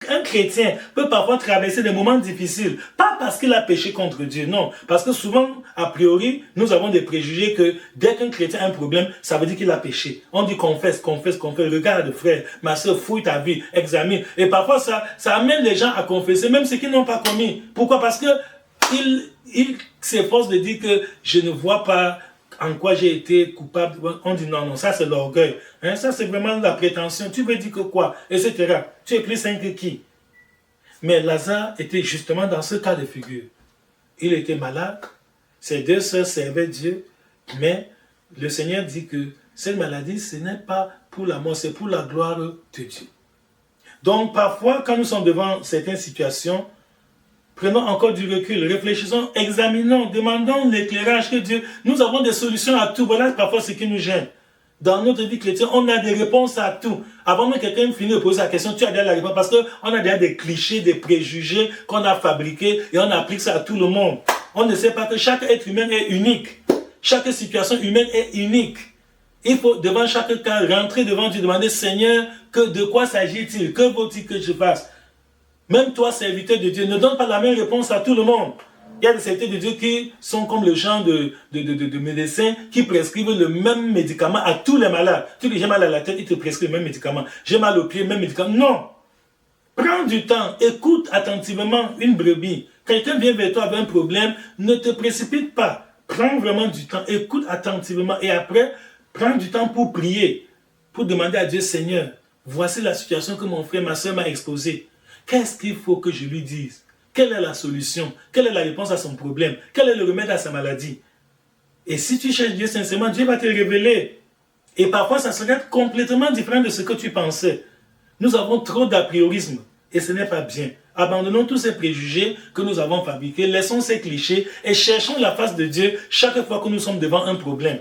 un chrétien peut parfois traverser des moments difficiles, pas parce qu'il a péché contre Dieu, non. Parce que souvent, a priori, nous avons des préjugés que dès qu'un chrétien a un problème, ça veut dire qu'il a péché. On dit confesse, confesse, confesse, regarde frère, ma soeur, fouille ta vie, examine. Et parfois, ça amène les gens à confesser, même ceux qui n'ont pas commis. Pourquoi? Parce que il s'efforce de dire que je ne vois pas en quoi j'ai été coupable. On dit non, non, ça c'est l'orgueil. Hein, ça c'est vraiment la prétention. Tu veux dire que quoi? Etc. Tu es plus saint que qui? Mais Lazare était justement dans ce cas de figure. Il était malade. Ses deux sœurs servaient Dieu. Mais le Seigneur dit que cette maladie, ce n'est pas pour la mort, c'est pour la gloire de Dieu. Donc parfois, quand nous sommes devant certaines situations, prenons encore du recul, réfléchissons, examinons, demandons l'éclairage que Dieu... Nous avons des solutions à tout. Voilà parfois ce qui nous gêne. Dans notre vie chrétienne, on a des réponses à tout. Avant que quelqu'un finisse de poser la question, tu as déjà la réponse. Parce qu'on a déjà des clichés, des préjugés qu'on a fabriqués et on applique ça à tout le monde. On ne sait pas que chaque être humain est unique. Chaque situation humaine est unique. Il faut, devant chaque cas, rentrer devant Dieu, demander, Seigneur, de quoi s'agit-il? Que vaut-il que je fasse? Même toi, serviteur de Dieu, ne donne pas la même réponse à tout le monde. Il y a des serviteurs de Dieu qui sont comme le genre de médecins qui prescrivent le même médicament à tous les malades. Tu dis j'ai mal à la tête, ils te prescrivent le même médicament. J'ai mal au pied, le même médicament. Non. Prends du temps, écoute attentivement une brebis. Quelqu'un vient vers toi avec un problème, ne te précipite pas. Prends vraiment du temps, écoute attentivement et après, prends du temps pour prier, pour demander à Dieu, Seigneur, voici la situation que mon frère, ma soeur m'a exposée. Qu'est-ce qu'il faut que je lui dise? Quelle est la solution? Quelle est la réponse à son problème? Quel est le remède à sa maladie? Et si tu cherches Dieu sincèrement, Dieu va te révéler. Et parfois, ça sera complètement différent de ce que tu pensais. Nous avons trop d'a priorisme et ce n'est pas bien. Abandonnons tous ces préjugés que nous avons fabriqués, laissons ces clichés et cherchons la face de Dieu chaque fois que nous sommes devant un problème.